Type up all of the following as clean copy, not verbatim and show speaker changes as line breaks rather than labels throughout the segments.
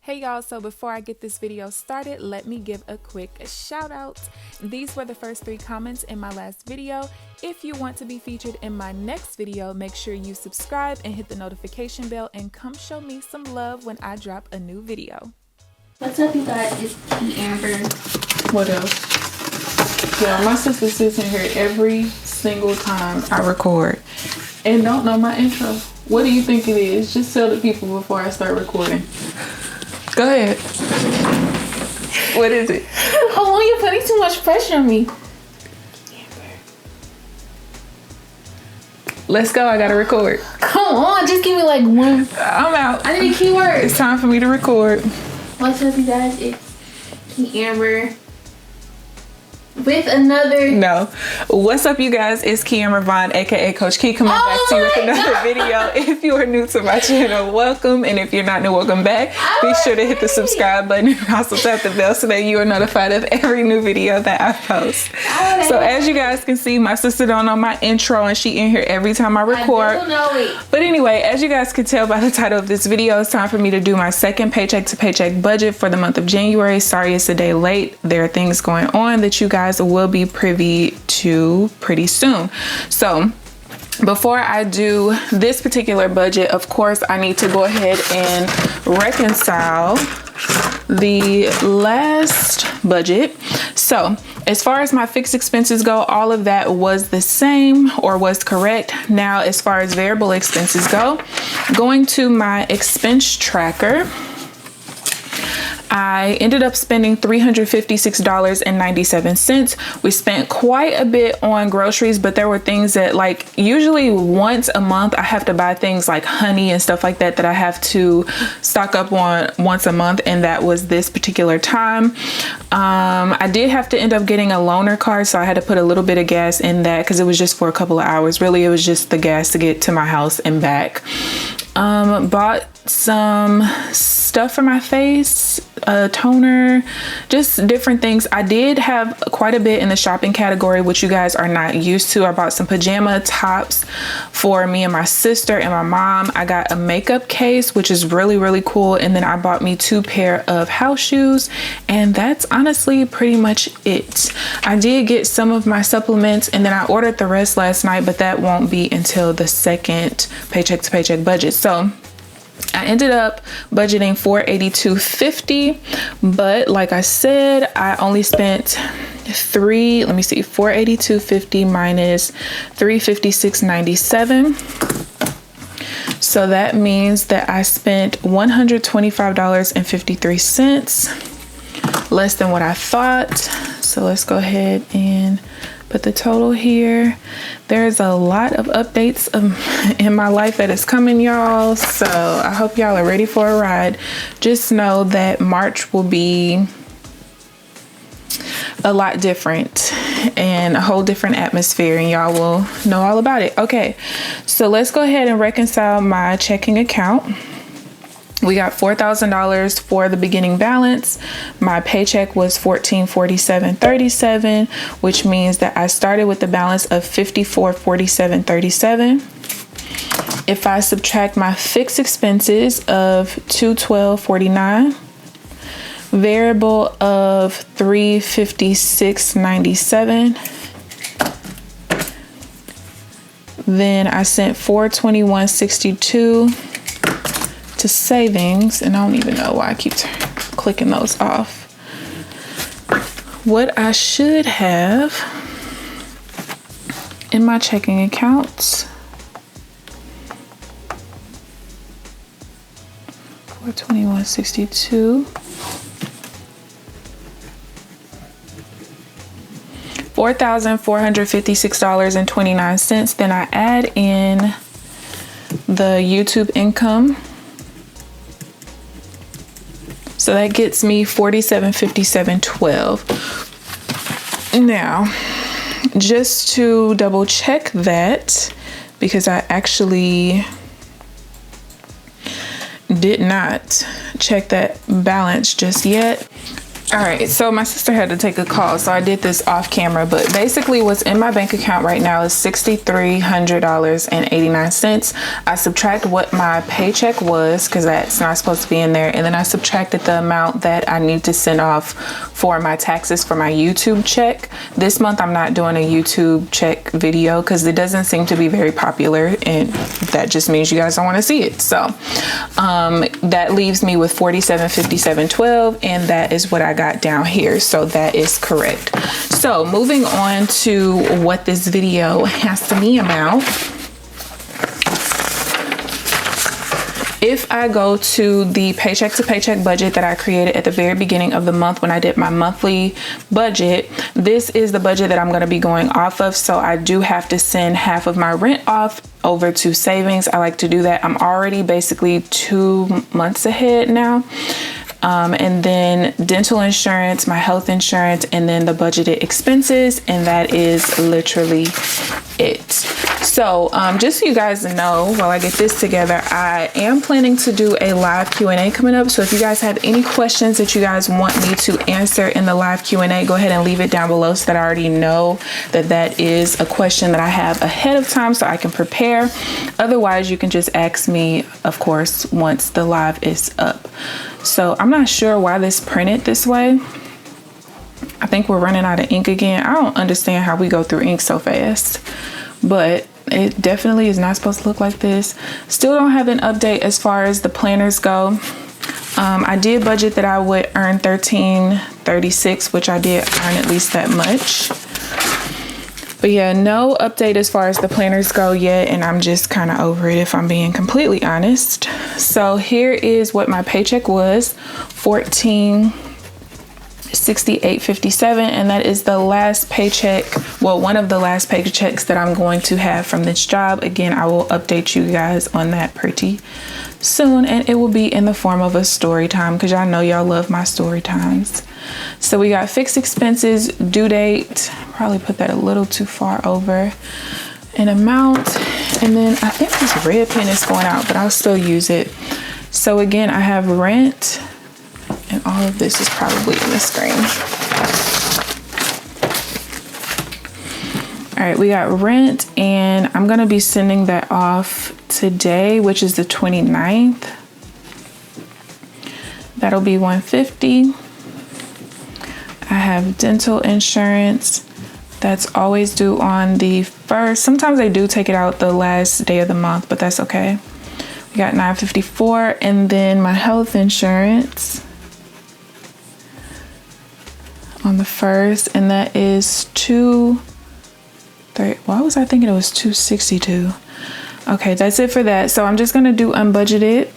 Hey y'all, so before I get this video started, let me give a quick shout out. These were the first 3 comments in my last video. If you want to be featured in my next video, make sure you subscribe and hit the notification bell and come show me some love when I drop a new video.
What's up, you guys? It's KeAmber.
What else? Yeah, my sister sits in here every single time I record and don't know my intro. What do you think it is? Just tell the people before I start recording. Go ahead. What is it?
Oh, you're putting too much pressure on me.
Let's go. I gotta record.
Come on, just give me like one.
I'm out.
I need a keyword.
It's time for me to record.
What's up, you guys? It's KeAmber with another.
No. What's up, you guys? It's KeAmber Vaughn, aka CoachKe, coming back to you with another video. If you are new to my channel, welcome. And if you're not new, welcome back. Be sure to hit the subscribe button and also tap the bell so that you are notified of every new video that I post. So as you guys can see, my sister don't know my intro and she in here every time I record.
I don't know it.
But anyway, as you guys can tell by the title of this video, it's time for me to do my second paycheck to paycheck budget for the month of January. Sorry it's a day late. There are things going on that you guys will be privy to pretty soon. So before I do this particular budget, of course, I need to go ahead and reconcile the last budget. So as far as my fixed expenses go, all of that was the same or was correct. Now, as far as variable expenses go, going to my expense tracker, I ended up spending $356.97. We spent quite a bit on groceries, but there were things that, like, usually once a month I have to buy things like honey and stuff like that I have to stock up on once a month, and that was this particular time. I did have to end up getting a loaner card, so I had to put a little bit of gas in that because it was just for a couple of hours. Really, it was just the gas to get to my house and back. Bought some stuff for my face, a toner, just different things. I did have quite a bit in the shopping category, which you guys are not used to. I bought some pajama tops for me and my sister and my mom. I got a makeup case, which is really, really cool. And then I bought me 2 pair of house shoes. And that's honestly pretty much it. I did get some of my supplements and then I ordered the rest last night, but that won't be until the second paycheck to paycheck budget. So I ended up budgeting $482.50, but like I said, I only spent $482.50 minus $356.97. So that means that I spent $125.53, less than what I thought. So let's go ahead and put the total here. There's a lot of updates in my life that is coming, y'all, so I hope y'all are ready for a ride. Just know that March will be a lot different and a whole different atmosphere, and y'all will know all about it. Okay, so let's go ahead and reconcile my checking account. We got $4,000 for the beginning balance. My paycheck was $1447.37, which means that I started with the balance of $5447.37. If I subtract my fixed expenses of $212.49, variable of $356.97, then I sent $421.62 to savings, and I don't even know why I keep clicking those off. What I should have in my checking accounts, $421.62, $4,456.29. Then I add in the YouTube income. So that gets me $4757.12. Now, just to double check that, because I actually did not check that balance just yet, All right, so my sister had to take a call, so I did this off camera, but basically what's in my bank account right now is $6,300.89. I subtract what my paycheck was, because that's not supposed to be in there, and then I subtracted the amount that I need to send off for my taxes for my YouTube check. This month I'm not doing a YouTube check video because it doesn't seem to be very popular, and that just means you guys don't want to see it. So that leaves me with $47.57.12, and that is what I got down here, so that is correct. So moving on to what this video has to be about. If I go to the paycheck to paycheck budget that I created at the very beginning of the month when I did my monthly budget, this is the budget that I'm going to be going off of. So I do have to send half of my rent off over to savings. I like to do that. I'm already basically 2 months ahead now. And then dental insurance, my health insurance, and then the budgeted expenses, and that is literally it. So just so you guys know, while I get this together, I am planning to do a live Q&A coming up. So if you guys have any questions that you guys want me to answer in the live Q&A, go ahead and leave it down below so that I already know that that is a question that I have ahead of time so I can prepare. Otherwise, you can just ask me, of course, once the live is up. So I'm not sure why this printed this way. I think we're running out of ink again. I don't understand how we go through ink so fast, but it definitely is not supposed to look like this. Still don't have an update as far as the planners go. I did budget that I would earn $13.36, which I did earn at least that much. But yeah, no update as far as the planners go yet, and I'm just kind of over it if I'm being completely honest. So here is what my paycheck was, $14.68.57, and that is the last paycheck, well, one of the last paychecks that I'm going to have from this job. Again, I will update you guys on that pretty soon, and it will be in the form of a story time because y'all know y'all love my story times. So we got fixed expenses, due date, probably put that a little too far over, an amount, and then I think this red pen is going out, but I'll still use it. So again, I have rent, and all of this is probably in the screen. All right, we got rent, and I'm gonna be sending that off today, which is the 29th. That'll be $150. I have dental insurance. That's always due on the 1st. Sometimes they do take it out the last day of the month, but that's okay. We got $954, and then my health insurance on the 1st, and that is $230. Why was I thinking it was $262? Okay, that's it for that. So I'm just gonna do unbudgeted,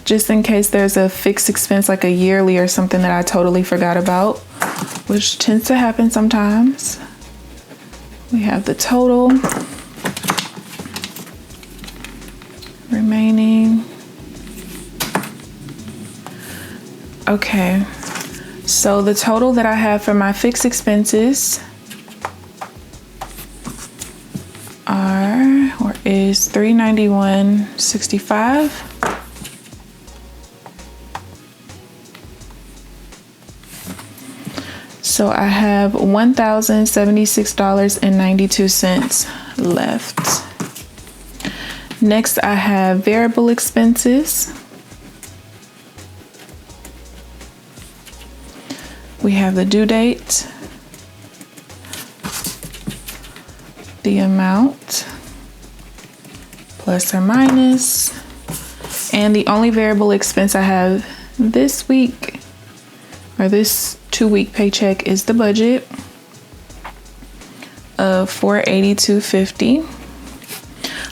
just in case there's a fixed expense like a yearly or something that I totally forgot about, which tends to happen sometimes. We have the total remaining. Okay, so the total that I have for my fixed expenses is $391.65. So I have $1,076.92 left. Next, I have variable expenses. We have the due date, the amount, plus or minus, and the only variable expense I have this week, or this 2-week paycheck, is the budget of $482.50.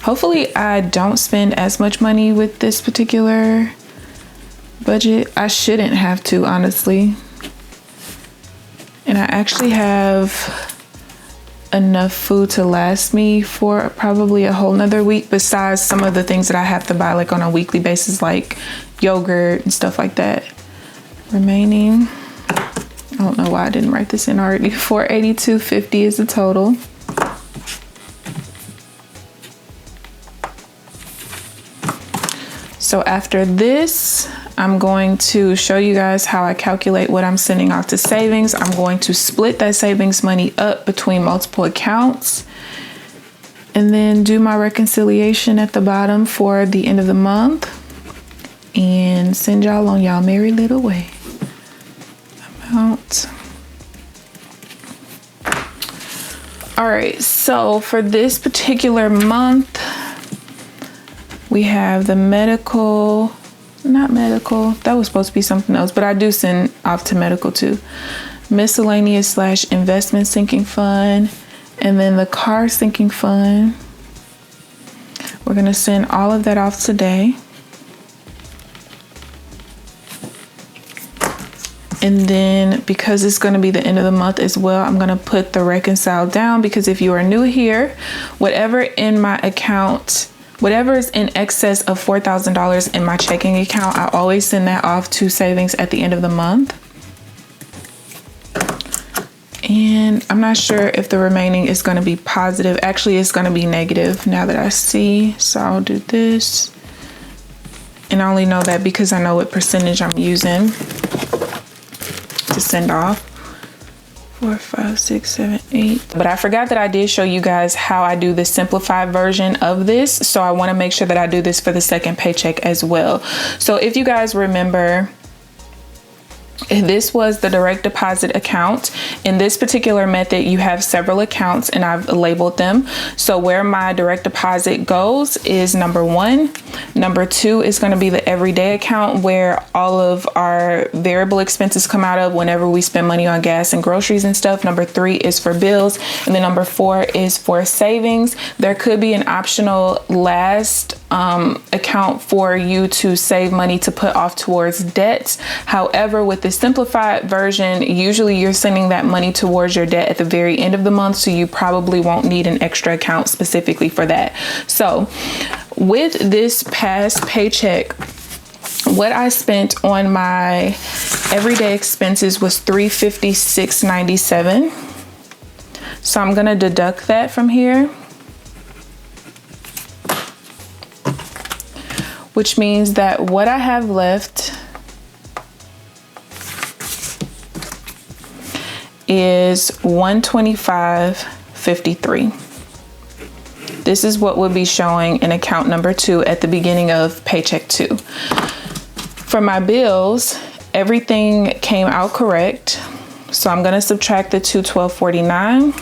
Hopefully I don't spend as much money with this particular budget. I shouldn't have to, honestly. And I actually have enough food to last me for probably a whole nother week, besides some of the things that I have to buy like on a weekly basis, like yogurt and stuff like that. Remaining, I don't know why I didn't write this in already. $482.50 is the total. So after this, I'm going to show you guys how I calculate what I'm sending off to savings. I'm going to split that savings money up between multiple accounts and then do my reconciliation at the bottom for the end of the month and send y'all on y'all merry little way. Amount. All right, so for this particular month, we have the medical, not medical, that was supposed to be something else, but I do send off to medical too. Miscellaneous / investment sinking fund, and then the car sinking fund. We're gonna send all of that off today. And then because it's going to be the end of the month as well, I'm going to put the reconcile down, because if you are new here, whatever in my account, whatever is in excess of $4,000 in my checking account, I always send that off to savings at the end of the month. And I'm not sure if the remaining is going to be positive. Actually, it's going to be negative now that I see. So I'll do this. And I only know that because I know what percentage I'm using to send off. 4, 5, 6, 7, 8. But I forgot that I did show you guys how I do the simplified version of this. So I want to make sure that I do this for the second paycheck as well. So if you guys remember, this was the direct deposit account. In this particular method, you have several accounts and I've labeled them. So where my direct deposit goes is number 1. Number 2 is going to be the everyday account, where all of our variable expenses come out of whenever we spend money on gas and groceries and stuff. Number 3 is for bills. And then number 4 is for savings. There could be an optional last account for you to save money to put off towards debts. However, with the simplified version, usually you're sending that money towards your debt at the very end of the month, so you probably won't need an extra account specifically for that. So with this past paycheck, what I spent on my everyday expenses was $356.97. So I'm gonna deduct that from here, which means that what I have left is $125.53. This is what would be showing in account number 2 at the beginning of paycheck 2. For my bills, everything came out correct. So I'm going to subtract the $212.49,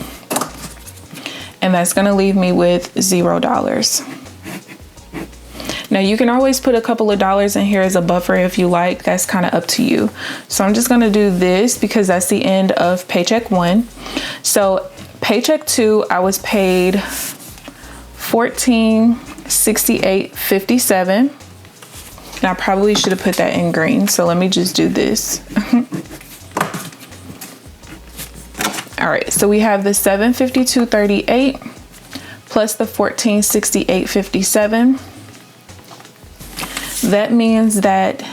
and that's going to leave me with $0. Now you can always put a couple of dollars in here as a buffer if you like. That's kind of up to you. So I'm just going to do this because that's the end of paycheck 1. So paycheck 2, I was paid $1468.57. And I probably should have put that in green. So let me just do this. All right, so we have the $752.38 plus the $1468.57. That means that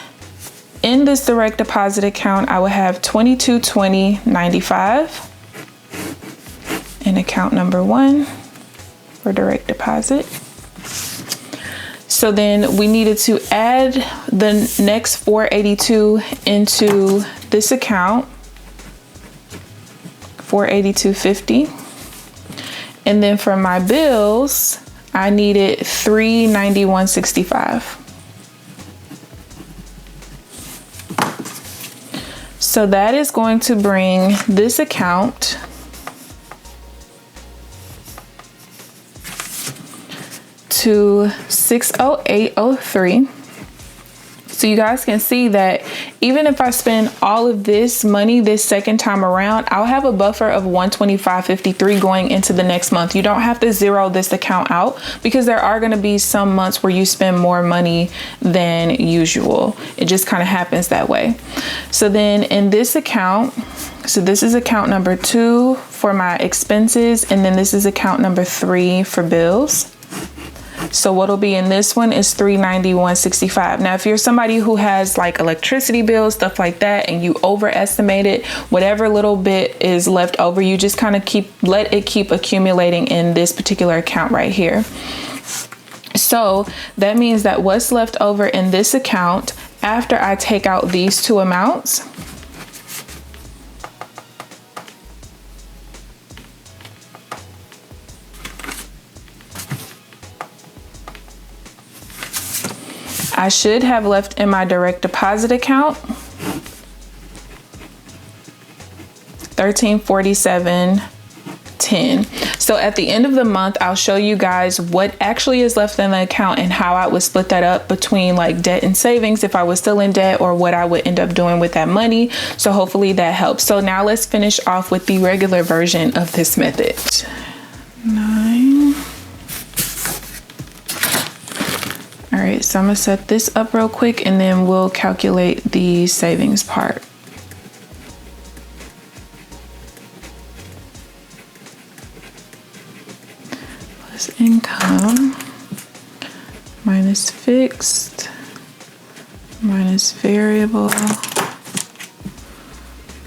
in this direct deposit account, I will have $2220.95 in account number 1 for direct deposit. So then we needed to add the next $482 into this account, $482.50. And then for my bills, I needed $391.65. So that is going to bring this account to $608.03. So you guys can see that even if I spend all of this money this second time around, I'll have a buffer of $125.53 going into the next month. You don't have to zero this account out because there are going to be some months where you spend more money than usual. It just kind of happens that way. So then in this account, so this is account number 2 for my expenses, and then this is account number 3 for bills. So what'll be in this one is $391.65. Now, if you're somebody who has like electricity bills, stuff like that, and you overestimate it, whatever little bit is left over, you just kind of let it keep accumulating in this particular account right here. So that means that what's left over in this account after I take out these two amounts, I should have left in my direct deposit account $1347.10. So at the end of the month, I'll show you guys what actually is left in the account and how I would split that up between like debt and savings if I was still in debt, or what I would end up doing with that money. So hopefully that helps. So now let's finish off with the regular version of this method. 9. All right, so I'm gonna set this up real quick and then we'll calculate the savings part. Plus income minus fixed minus variable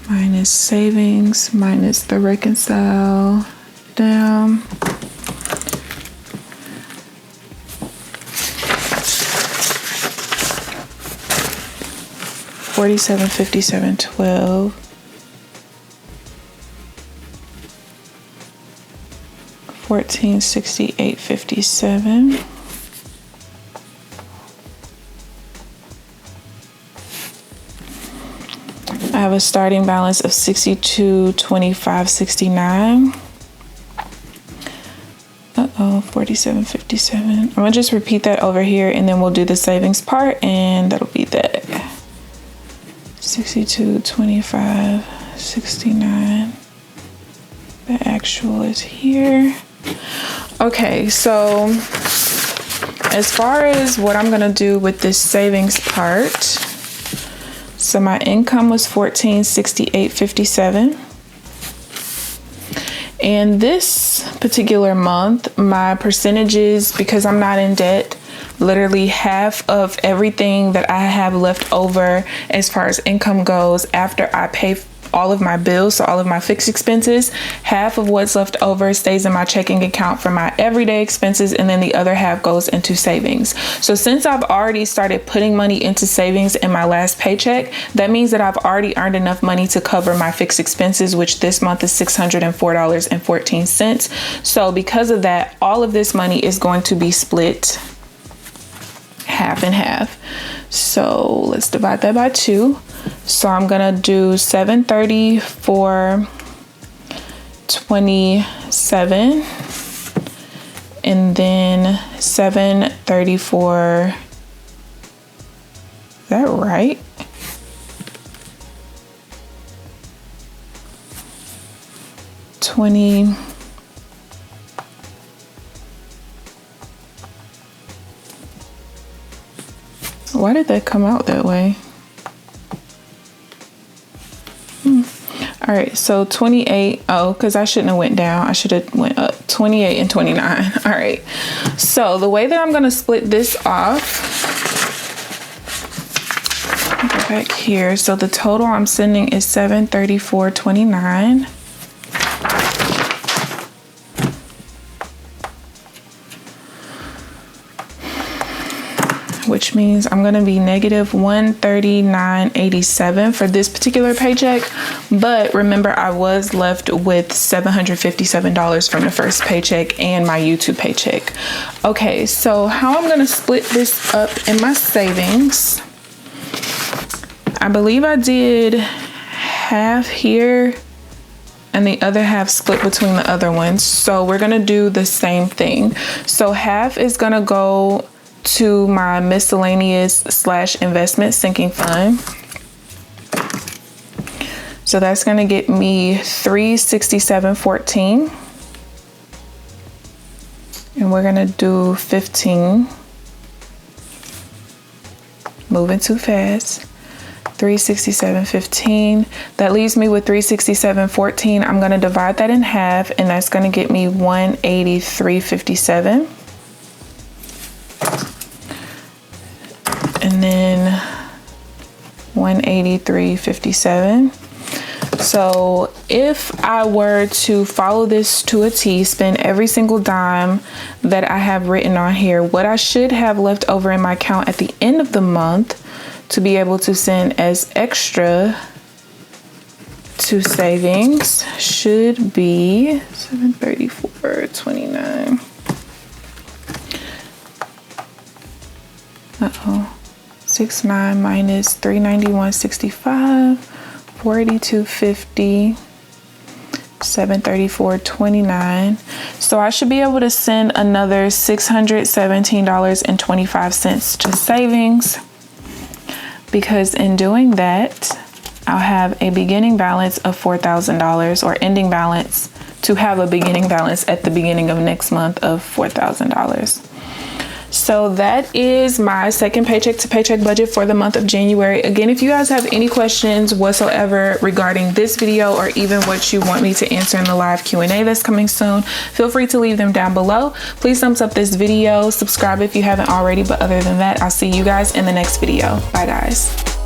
minus savings minus the reconcile down. $47.57.12. $1468.57. I have a starting balance of $62.25.69. $47.57. I'm gonna just repeat that over here and then we'll do the savings part, and that'll be that. $62.25.69. The actual is here. Okay, so as far as what I'm gonna do with this savings part, so my income was $1468.57. And this particular month, my percentages, because I'm not in debt, literally half of everything that I have left over as far as income goes after I pay all of my bills, so all of my fixed expenses, half of what's left over stays in my checking account for my everyday expenses, and then the other half goes into savings. So since I've already started putting money into savings in my last paycheck, that means that I've already earned enough money to cover my fixed expenses, which this month is $604.14. So because of that, all of this money is going to be split half and half. So let's divide that by 2. So I'm gonna do $734.27 and then $734. Is that right? Why did that come out that way? All right, so 28. Oh, because I shouldn't have went down. I should have went up. 28 and 29. All right. So the way that I'm going to split this off, go back here. So the total I'm sending is $734.29. Which means I'm going to be negative $139.87 for this particular paycheck. But remember, I was left with $757 from the first paycheck and my YouTube paycheck. Okay, so how I'm going to split this up in my savings, I believe I did half here and the other half split between the other ones. So we're going to do the same thing. So half is going to go to my miscellaneous / investment sinking fund. So that's going to get me $367.14. And we're going to do 15. Moving too fast. $367.15. That leaves me with $367.14. I'm going to divide that in half, and that's going to get me $183.57. And then $183.57. So if I were to follow this to a T, spend every single dime that I have written on here, what I should have left over in my account at the end of the month to be able to send as extra to savings should be $734.29. 69 minus $391.65, $482.50, $734.29. So I should be able to send another $617.25 to savings, because in doing that, I'll have a beginning balance of $4,000, or ending balance to have a beginning balance at the beginning of next month of $4,000. So that is my second paycheck to paycheck budget for the month of January. Again, if you guys have any questions whatsoever regarding this video, or even what you want me to answer in the live Q&A that's coming soon, feel free to leave them down below. Please thumbs up this video, subscribe if you haven't already, but other than that, I'll see you guys in the next video. Bye guys.